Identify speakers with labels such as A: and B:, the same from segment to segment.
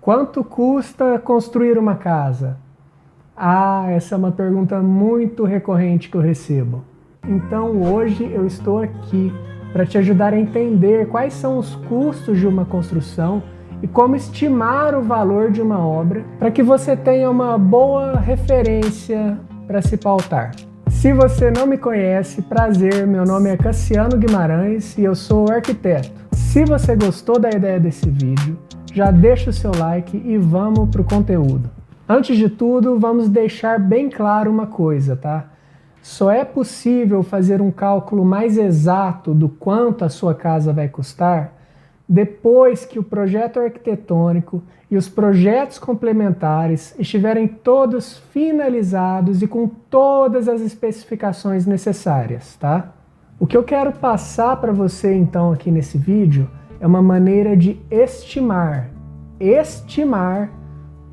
A: Quanto custa construir uma casa? Essa é uma pergunta muito recorrente que eu recebo. Então hoje eu estou aqui para te ajudar a entender quais são os custos de uma construção e como estimar o valor de uma obra para que você tenha uma boa referência para se pautar. Se você não me conhece, prazer, meu nome é Cassiano Guimarães e eu sou arquiteto. Se você gostou da ideia desse vídeo, já deixa o seu like e vamos para o conteúdo. Antes de tudo, vamos deixar bem claro uma coisa, tá? Só é possível fazer um cálculo mais exato do quanto a sua casa vai custar depois que o projeto arquitetônico e os projetos complementares estiverem todos finalizados e com todas as especificações necessárias, tá? O que eu quero passar para você então aqui nesse vídeo é uma maneira de estimar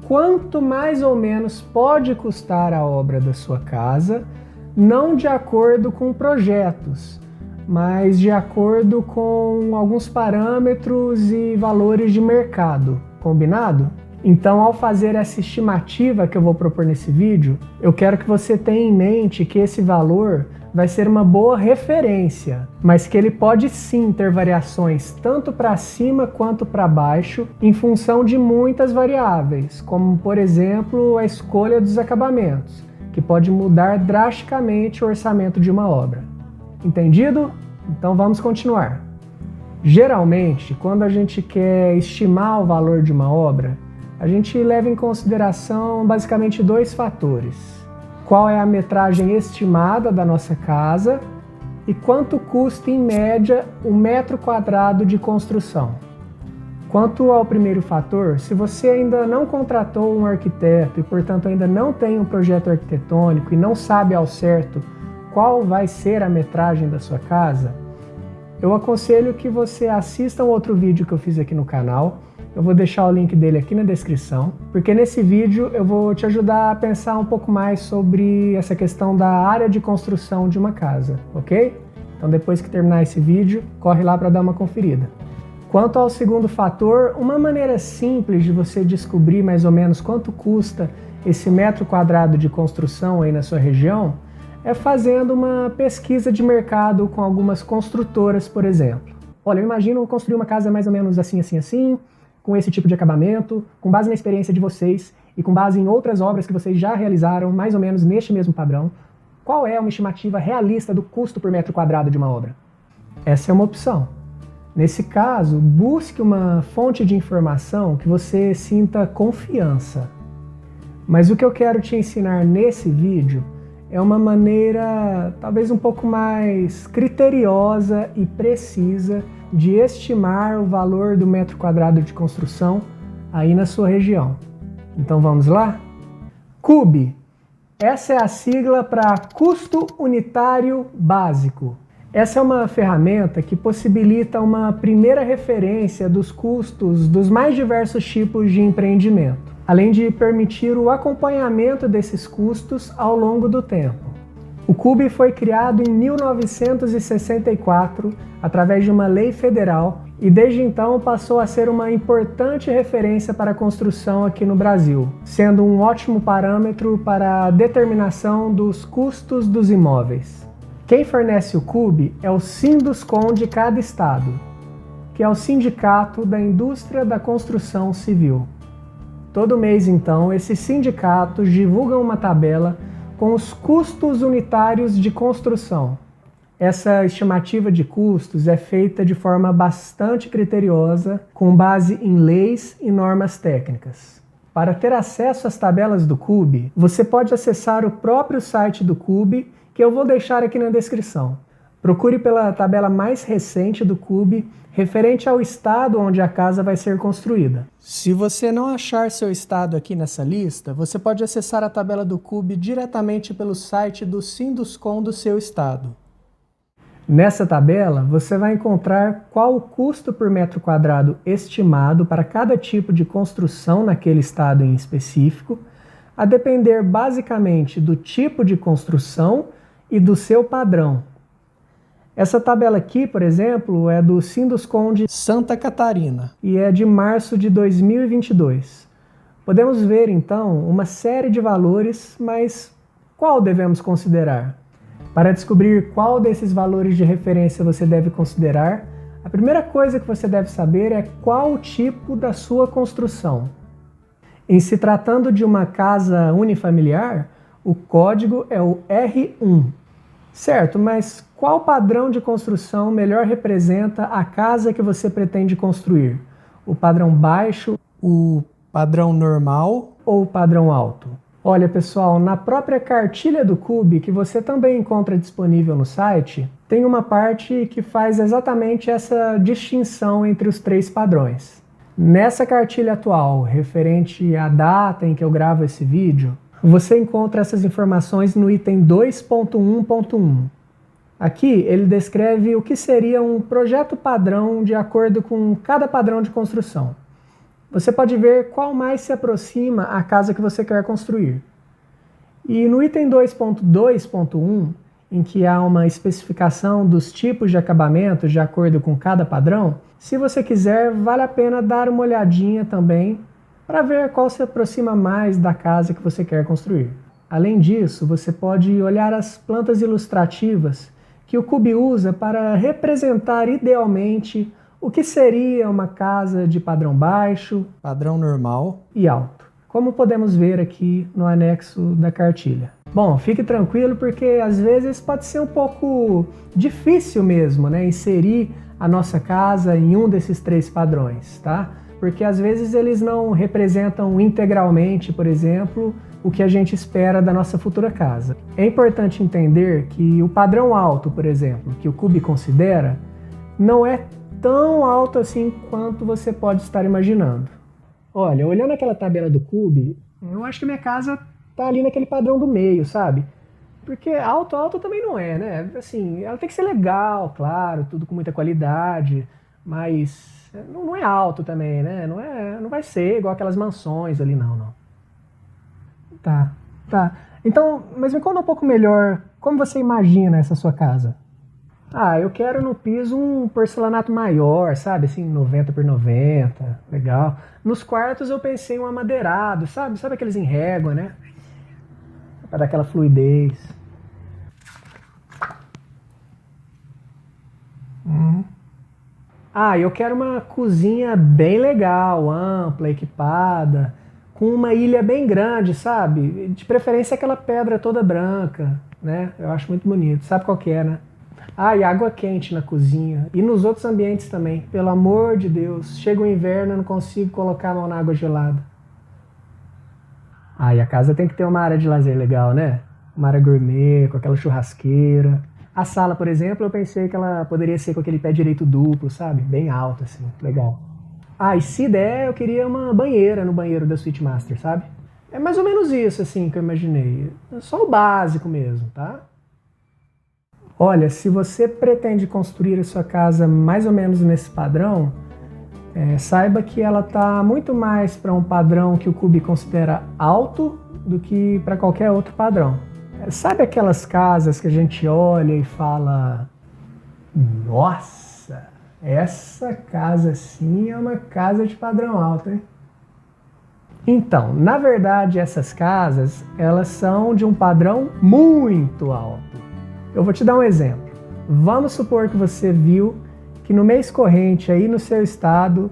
A: quanto mais ou menos pode custar a obra da sua casa, não de acordo com projetos, mas de acordo com alguns parâmetros e valores de mercado. Combinado? Então, ao fazer essa estimativa que eu vou propor nesse vídeo, eu quero que você tenha em mente que esse valor vai ser uma boa referência, mas que ele pode sim ter variações tanto para cima quanto para baixo em função de muitas variáveis, como por exemplo a escolha dos acabamentos, que pode mudar drasticamente o orçamento de uma obra. Entendido? Então vamos continuar. Geralmente, quando a gente quer estimar o valor de uma obra, a gente leva em consideração basicamente dois fatores. Qual é a metragem estimada da nossa casa e quanto custa em média o metro quadrado de construção. Quanto ao primeiro fator, se você ainda não contratou um arquiteto e portanto ainda não tem um projeto arquitetônico e não sabe ao certo qual vai ser a metragem da sua casa, eu aconselho que você assista um outro vídeo que eu fiz aqui no canal. Eu vou deixar o link dele aqui na descrição, porque nesse vídeo eu vou te ajudar a pensar um pouco mais sobre essa questão da área de construção de uma casa, ok? Então depois que terminar esse vídeo, corre lá para dar uma conferida. Quanto ao segundo fator, uma maneira simples de você descobrir mais ou menos quanto custa esse metro quadrado de construção aí na sua região é fazendo uma pesquisa de mercado com algumas construtoras, por exemplo. Olha, eu imagino construir uma casa mais ou menos assim, com esse tipo de acabamento, com base na experiência de vocês e com base em outras obras que vocês já realizaram, mais ou menos neste mesmo padrão, qual é uma estimativa realista do custo por metro quadrado de uma obra? Essa é uma opção. Nesse caso, busque uma fonte de informação que você sinta confiança. Mas o que eu quero te ensinar nesse vídeo é uma maneira talvez um pouco mais criteriosa e precisa de estimar o valor do metro quadrado de construção aí na sua região. Então vamos lá? CUB. Essa é a sigla para Custo Unitário Básico. Essa é uma ferramenta que possibilita uma primeira referência dos custos dos mais diversos tipos de empreendimento, além de permitir o acompanhamento desses custos ao longo do tempo. O CUB foi criado em 1964 através de uma lei federal e desde então passou a ser uma importante referência para a construção aqui no Brasil, sendo um ótimo parâmetro para a determinação dos custos dos imóveis. Quem fornece o CUB é o Sinduscon de cada estado, que é o Sindicato da Indústria da Construção Civil. Todo mês, então, esses sindicatos divulgam uma tabela com os custos unitários de construção. Essa estimativa de custos é feita de forma bastante criteriosa, com base em leis e normas técnicas. Para ter acesso às tabelas do CUB, você pode acessar o próprio site do CUB, que eu vou deixar aqui na descrição. Procure pela tabela mais recente do CUB, referente ao estado onde a casa vai ser construída. Se você não achar seu estado aqui nessa lista, você pode acessar a tabela do CUB diretamente pelo site do Sinduscon do seu estado. Nessa tabela, você vai encontrar qual o custo por metro quadrado estimado para cada tipo de construção naquele estado em específico, a depender basicamente do tipo de construção e do seu padrão. Essa tabela aqui, por exemplo, é do Sinduscon de Santa Catarina e é de março de 2022. Podemos ver, então, uma série de valores, mas qual devemos considerar? Para descobrir qual desses valores de referência você deve considerar, a primeira coisa que você deve saber é qual o tipo da sua construção. Em se tratando de uma casa unifamiliar, o código é o R1. Certo, mas qual padrão de construção melhor representa a casa que você pretende construir? O padrão baixo, o padrão normal ou o padrão alto? Olha, pessoal, na própria cartilha do CUB, que você também encontra disponível no site, tem uma parte que faz exatamente essa distinção entre os três padrões. Nessa cartilha atual, referente à data em que eu gravo esse vídeo, você encontra essas informações no item 2.1.1. Aqui ele descreve o que seria um projeto padrão de acordo com cada padrão de construção. Você pode ver qual mais se aproxima à casa que você quer construir. E no item 2.2.1, em que há uma especificação dos tipos de acabamento de acordo com cada padrão, se você quiser, vale a pena dar uma olhadinha também para ver qual se aproxima mais da casa que você quer construir. Além disso, você pode olhar as plantas ilustrativas que o CUB usa para representar idealmente o que seria uma casa de padrão baixo, padrão normal e alto, como podemos ver aqui no anexo da cartilha. Bom, fique tranquilo porque às vezes pode ser um pouco difícil mesmo, né, inserir a nossa casa em um desses três padrões, tá? Porque às vezes eles não representam integralmente, por exemplo, o que a gente espera da nossa futura casa. É importante entender que o padrão alto, por exemplo, que o CUB considera, não é tão alto assim quanto você pode estar imaginando. Olha, olhando aquela tabela do CUB, eu acho que minha casa tá ali naquele padrão do meio, sabe? Porque alto também não é, né? Assim, ela tem que ser legal, claro, tudo com muita qualidade, mas não é alto também, né? Não vai ser igual aquelas mansões ali, não. Tá. Então, mas me conta um pouco melhor, como você imagina essa sua casa? Eu quero no piso um porcelanato maior, sabe? Assim, 90 por 90, legal. Nos quartos eu pensei em um amadeirado, sabe? Sabe aqueles em régua, né? Para dar aquela fluidez. Eu quero uma cozinha bem legal, ampla, equipada, com uma ilha bem grande, sabe? De preferência aquela pedra toda branca, né? Eu acho muito bonito. Sabe qual que é, né? E água quente na cozinha. E nos outros ambientes também. Pelo amor de Deus. Chega o inverno, eu não consigo colocar a mão na água gelada. E a casa tem que ter uma área de lazer legal, né? Uma área gourmet, com aquela churrasqueira. A sala, por exemplo, eu pensei que ela poderia ser com aquele pé direito duplo, sabe? Bem alto, assim. Legal. E se der, eu queria uma banheira no banheiro da Suite Master, sabe? É mais ou menos isso, assim, que eu imaginei. Só o básico mesmo, tá? Olha, se você pretende construir a sua casa mais ou menos nesse padrão, saiba que ela está muito mais para um padrão que o CUB considera alto do que para qualquer outro padrão. Sabe aquelas casas que a gente olha e fala: nossa, essa casa sim é uma casa de padrão alto, hein? Então, na verdade, essas casas, elas são de um padrão muito alto. Eu vou te dar um exemplo. Vamos supor que você viu que no mês corrente aí no seu estado,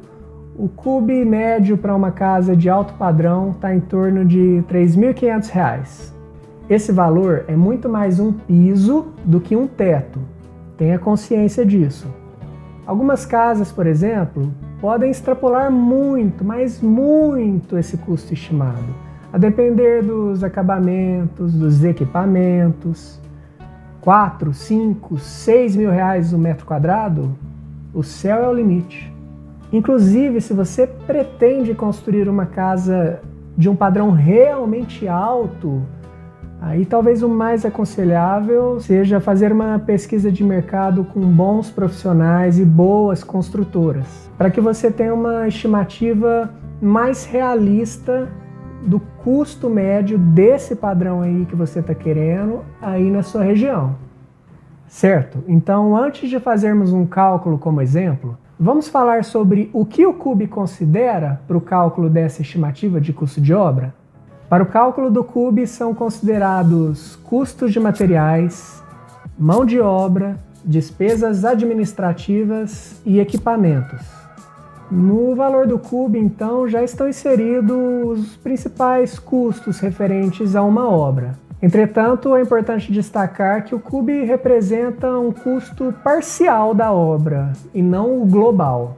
A: o CUB médio para uma casa de alto padrão está em torno de R$ 3.500. Esse valor é muito mais um piso do que um teto. Tenha consciência disso. Algumas casas, por exemplo, podem extrapolar muito, mas muito esse custo estimado, a depender dos acabamentos, dos equipamentos. 4, 5, 6 mil reais o metro quadrado, o céu é o limite. Inclusive, se você pretende construir uma casa de um padrão realmente alto, aí talvez o mais aconselhável seja fazer uma pesquisa de mercado com bons profissionais e boas construtoras, para que você tenha uma estimativa mais realista do custo médio desse padrão aí que você está querendo aí na sua região. Certo? Então, antes de fazermos um cálculo como exemplo, vamos falar sobre o que o CUB considera para o cálculo dessa estimativa de custo de obra? Para o cálculo do CUB são considerados custos de materiais, mão de obra, despesas administrativas e equipamentos. No valor do CUB, então, já estão inseridos os principais custos referentes a uma obra. Entretanto, é importante destacar que o CUB representa um custo parcial da obra e não o global.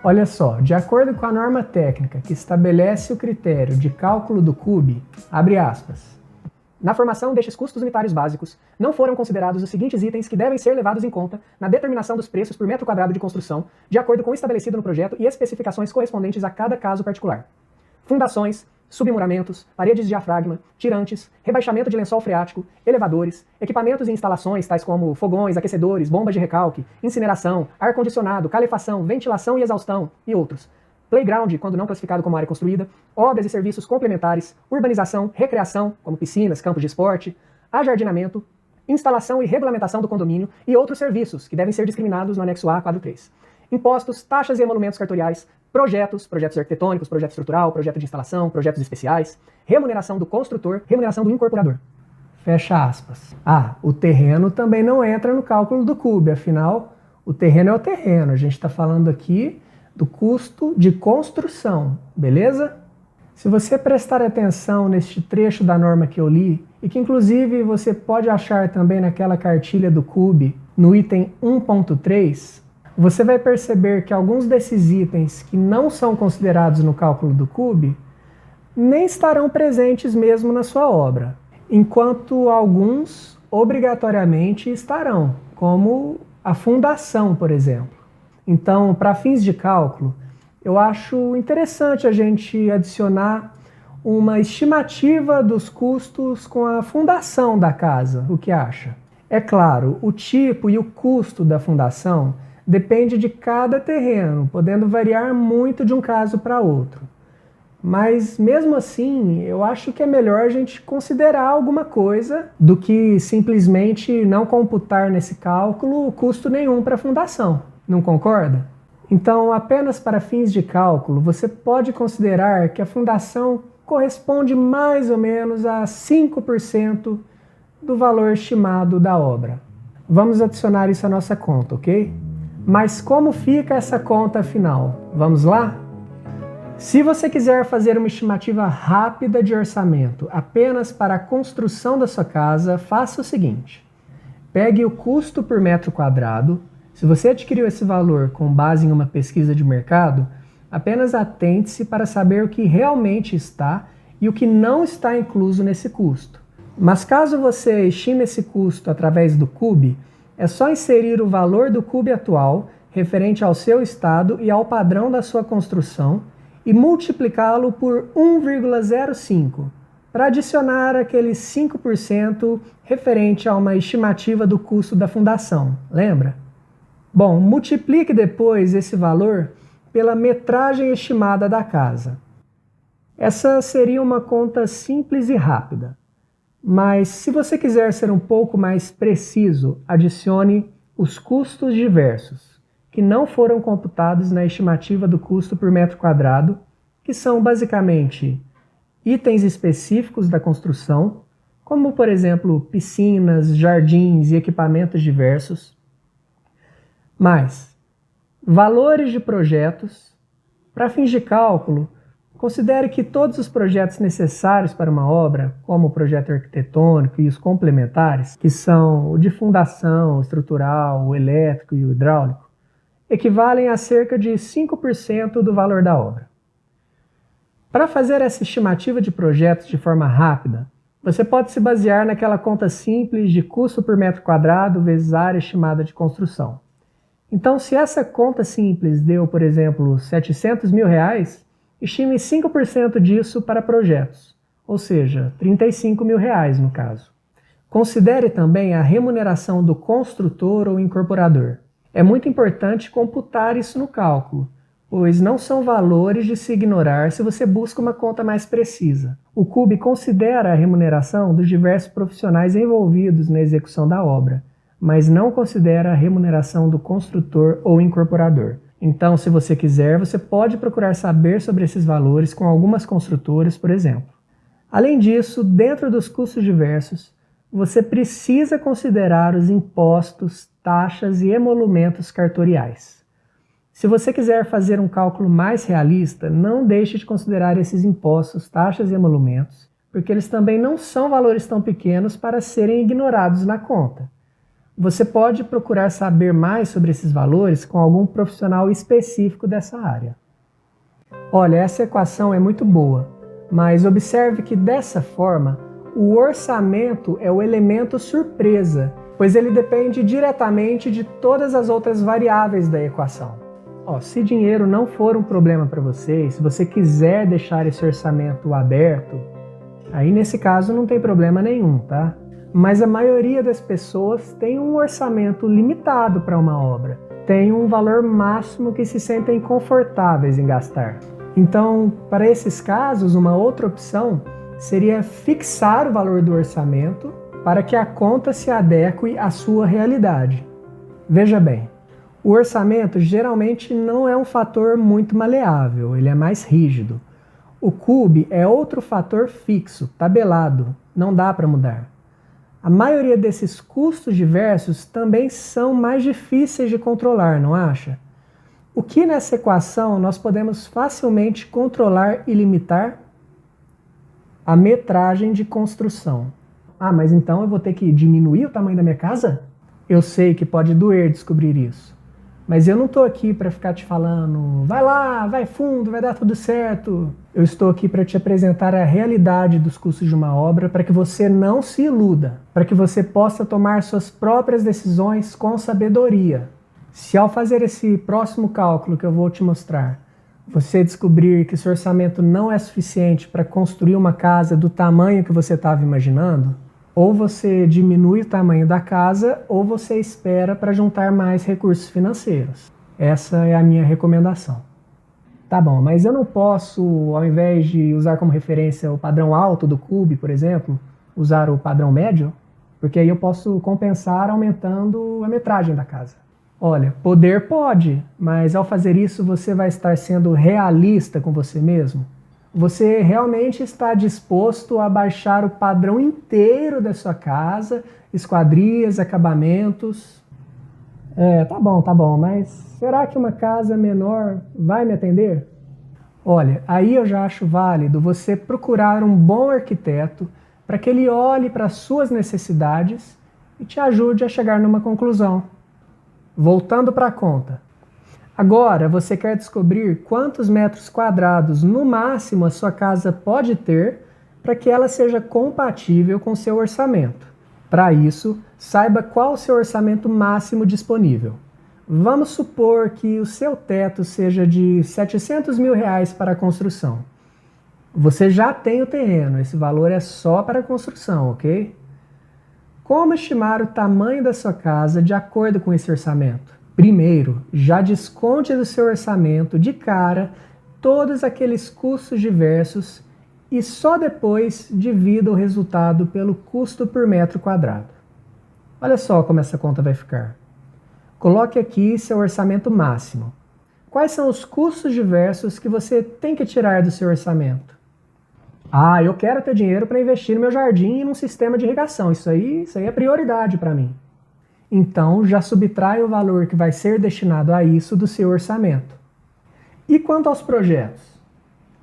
A: Olha só, de acordo com a norma técnica que estabelece o critério de cálculo do CUB, abre aspas, na formação destes custos unitários básicos, não foram considerados os seguintes itens que devem ser levados em conta na determinação dos preços por metro quadrado de construção, de acordo com o estabelecido no projeto e especificações correspondentes a cada caso particular. Fundações, submuramentos, paredes de diafragma, tirantes, rebaixamento de lençol freático, elevadores, equipamentos e instalações tais como fogões, aquecedores, bombas de recalque, incineração, ar-condicionado, calefação, ventilação e exaustão e outros. Playground, quando não classificado como área construída, obras e serviços complementares, urbanização, recreação, como piscinas, campos de esporte, ajardinamento, instalação e regulamentação do condomínio e outros serviços que devem ser discriminados no anexo A, quadro 3. Impostos, taxas e emolumentos cartoriais, projetos arquitetônicos, projeto estrutural, projeto de instalação, projetos especiais, remuneração do construtor, remuneração do incorporador. Fecha aspas. O terreno também não entra no cálculo do CUB, afinal, o terreno é o terreno. A gente está falando aqui do custo de construção, beleza? Se você prestar atenção neste trecho da norma que eu li, e que inclusive você pode achar também naquela cartilha do CUB, no item 1.3, você vai perceber que alguns desses itens que não são considerados no cálculo do CUB nem estarão presentes mesmo na sua obra, enquanto alguns obrigatoriamente estarão, como a fundação, por exemplo. Então, para fins de cálculo, eu acho interessante a gente adicionar uma estimativa dos custos com a fundação da casa. O que acha? É claro, o tipo e o custo da fundação depende de cada terreno, podendo variar muito de um caso para outro. Mas mesmo assim, eu acho que é melhor a gente considerar alguma coisa do que simplesmente não computar nesse cálculo custo nenhum para a fundação. Não concorda? Então, apenas para fins de cálculo, você pode considerar que a fundação corresponde mais ou menos a 5% do valor estimado da obra. Vamos adicionar isso à nossa conta, ok? Mas como fica essa conta final? Vamos lá? Se você quiser fazer uma estimativa rápida de orçamento apenas para a construção da sua casa, faça o seguinte. Pegue o custo por metro quadrado. Se você adquiriu esse valor com base em uma pesquisa de mercado, apenas atente-se para saber o que realmente está e o que não está incluso nesse custo. Mas caso você estime esse custo através do CUB, é só inserir o valor do CUB atual, referente ao seu estado e ao padrão da sua construção, e multiplicá-lo por 1,05, para adicionar aqueles 5% referente a uma estimativa do custo da fundação, lembra? Bom, multiplique depois esse valor pela metragem estimada da casa. Essa seria uma conta simples e rápida. Mas se você quiser ser um pouco mais preciso, adicione os custos diversos, que não foram computados na estimativa do custo por metro quadrado, que são basicamente itens específicos da construção, como por exemplo piscinas, jardins e equipamentos diversos, mais valores de projetos. Para fins de cálculo, considere que todos os projetos necessários para uma obra, como o projeto arquitetônico e os complementares, que são o de fundação, o estrutural, o elétrico e o hidráulico, equivalem a cerca de 5% do valor da obra. Para fazer essa estimativa de projetos de forma rápida, você pode se basear naquela conta simples de custo por metro quadrado vezes área estimada de construção. Então, se essa conta simples deu, por exemplo, R$700 mil, estime 5% disso para projetos, ou seja, R$35 mil no caso. Considere também a remuneração do construtor ou incorporador. É muito importante computar isso no cálculo, pois não são valores de se ignorar se você busca uma conta mais precisa. O CUB considera a remuneração dos diversos profissionais envolvidos na execução da obra, mas não considera a remuneração do construtor ou incorporador. Então, se você quiser, você pode procurar saber sobre esses valores com algumas construtoras, por exemplo. Além disso, dentro dos custos diversos, você precisa considerar os impostos, taxas e emolumentos cartoriais. Se você quiser fazer um cálculo mais realista, não deixe de considerar esses impostos, taxas e emolumentos, porque eles também não são valores tão pequenos para serem ignorados na conta. Você pode procurar saber mais sobre esses valores com algum profissional específico dessa área. Olha, essa equação é muito boa, mas observe que dessa forma, o orçamento é o elemento surpresa, pois ele depende diretamente de todas as outras variáveis da equação. Se dinheiro não for um problema para você, se você quiser deixar esse orçamento aberto, aí nesse caso não tem problema nenhum, tá? Mas a maioria das pessoas tem um orçamento limitado para uma obra, tem um valor máximo que se sentem confortáveis em gastar. Então, para esses casos, uma outra opção seria fixar o valor do orçamento para que a conta se adeque à sua realidade. Veja bem, o orçamento geralmente não é um fator muito maleável, ele é mais rígido. O CUB é outro fator fixo, tabelado, não dá para mudar. A maioria desses custos diversos também são mais difíceis de controlar, não acha? O que nessa equação nós podemos facilmente controlar e limitar? A metragem de construção. Mas então eu vou ter que diminuir o tamanho da minha casa? Eu sei que pode doer descobrir isso. Mas eu não estou aqui para ficar te falando, vai lá, vai fundo, vai dar tudo certo. Eu estou aqui para te apresentar a realidade dos custos de uma obra para que você não se iluda, para que você possa tomar suas próprias decisões com sabedoria. Se ao fazer esse próximo cálculo que eu vou te mostrar, você descobrir que seu orçamento não é suficiente para construir uma casa do tamanho que você estava imaginando, ou você diminui o tamanho da casa, ou você espera para juntar mais recursos financeiros. Essa é a minha recomendação. Tá bom, mas eu não posso, ao invés de usar como referência o padrão alto do CUB, por exemplo, usar o padrão médio? Porque aí eu posso compensar aumentando a metragem da casa. Olha, poder pode, mas ao fazer isso você vai estar sendo realista com você mesmo? Você realmente está disposto a baixar o padrão inteiro da sua casa, esquadrias, acabamentos? Tá bom, mas será que uma casa menor vai me atender? Olha, aí eu já acho válido você procurar um bom arquiteto para que ele olhe para as suas necessidades e te ajude a chegar numa conclusão. Voltando para a conta. Agora, você quer descobrir quantos metros quadrados no máximo a sua casa pode ter para que ela seja compatível com seu orçamento. Para isso, saiba qual o seu orçamento máximo disponível. Vamos supor que o seu teto seja de R$700 mil para a construção. Você já tem o terreno, esse valor é só para a construção, ok? Como estimar o tamanho da sua casa de acordo com esse orçamento? Primeiro, já desconte do seu orçamento de cara todos aqueles custos diversos e só depois divida o resultado pelo custo por metro quadrado. Olha só como essa conta vai ficar. Coloque aqui seu orçamento máximo. Quais são os custos diversos que você tem que tirar do seu orçamento? Eu quero ter dinheiro para investir no meu jardim e num sistema de irrigação. Isso aí é prioridade para mim. Então, já subtrai o valor que vai ser destinado a isso do seu orçamento. E quanto aos projetos?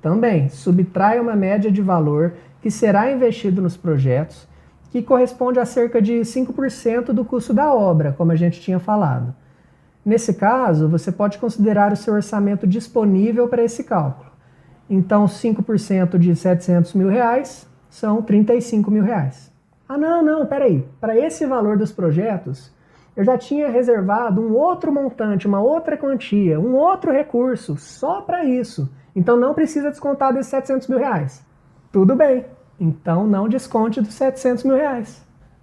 A: Também, subtrai uma média de valor que será investido nos projetos, que corresponde a cerca de 5% do custo da obra, como a gente tinha falado. Nesse caso, você pode considerar o seu orçamento disponível para esse cálculo. Então, 5% de R$700 mil são R$35 mil. Não, peraí. Para esse valor dos projetos, eu já tinha reservado um outro montante, uma outra quantia, um outro recurso, só para isso. Então não precisa descontar desses R$700 mil. Tudo bem, então não desconte dos R$700 mil.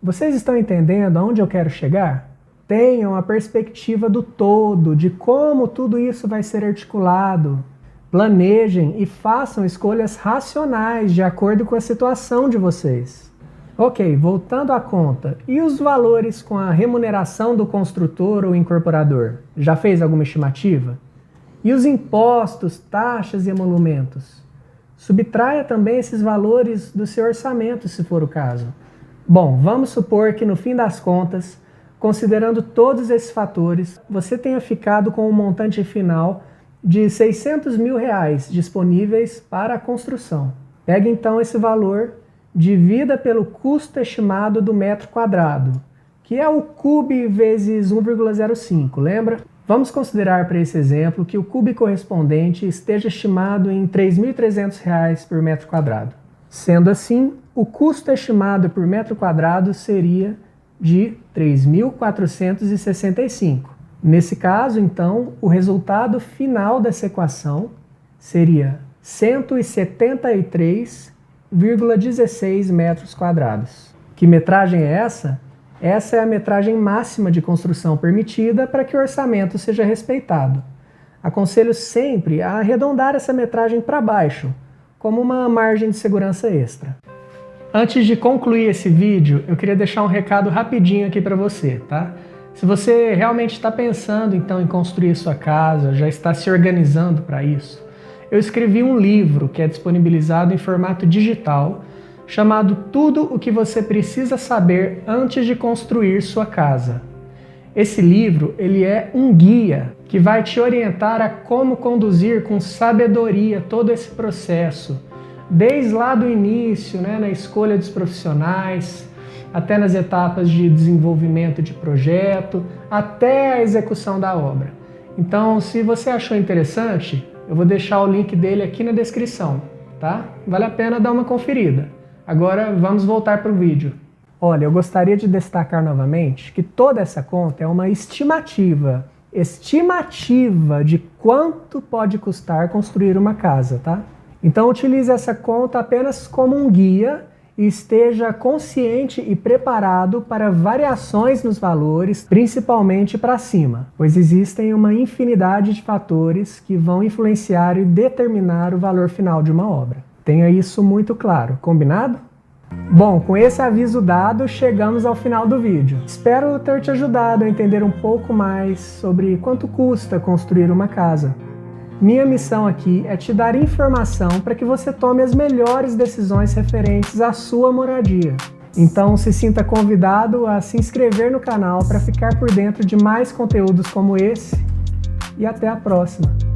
A: Vocês estão entendendo aonde eu quero chegar? Tenham a perspectiva do todo, de como tudo isso vai ser articulado. Planejem e façam escolhas racionais de acordo com a situação de vocês. Ok, voltando à conta, e os valores com a remuneração do construtor ou incorporador? Já fez alguma estimativa? E os impostos, taxas e emolumentos? Subtraia também esses valores do seu orçamento, se for o caso. Bom, vamos supor que no fim das contas, considerando todos esses fatores, você tenha ficado com um montante final de R$600 mil disponíveis para a construção. Pegue então esse valor, divida pelo custo estimado do metro quadrado, que é o cube vezes 1,05, lembra? Vamos considerar para esse exemplo que o cube correspondente esteja estimado em R$ 3.300 por metro quadrado. Sendo assim, o custo estimado por metro quadrado seria de R$ 3.465. Nesse caso, então, o resultado final dessa equação seria 173,16 metros quadrados. Que metragem é essa? Essa é a metragem máxima de construção permitida para que o orçamento seja respeitado. Aconselho sempre a arredondar essa metragem para baixo, como uma margem de segurança extra. Antes de concluir esse vídeo, eu queria deixar um recado rapidinho aqui para você, tá? Se você realmente está pensando então em construir sua casa, já está se organizando para isso, eu escrevi um livro que é disponibilizado em formato digital, chamado Tudo o que você precisa saber antes de construir sua casa. Esse livro, ele é um guia que vai te orientar a como conduzir com sabedoria todo esse processo, desde lá do início, na escolha dos profissionais, até nas etapas de desenvolvimento de projeto, até a execução da obra. Então, se você achou interessante, eu vou deixar o link dele aqui na descrição, tá? Vale a pena dar uma conferida. Agora vamos voltar para o vídeo. Olha, eu gostaria de destacar novamente que toda essa conta é uma estimativa de quanto pode custar construir uma casa, tá? Então utilize essa conta apenas como um guia e esteja consciente e preparado para variações nos valores, principalmente para cima, pois existem uma infinidade de fatores que vão influenciar e determinar o valor final de uma obra. Tenha isso muito claro, combinado? Bom, com esse aviso dado, chegamos ao final do vídeo. Espero ter te ajudado a entender um pouco mais sobre quanto custa construir uma casa. Minha missão aqui é te dar informação para que você tome as melhores decisões referentes à sua moradia. Então se sinta convidado a se inscrever no canal para ficar por dentro de mais conteúdos como esse e até a próxima!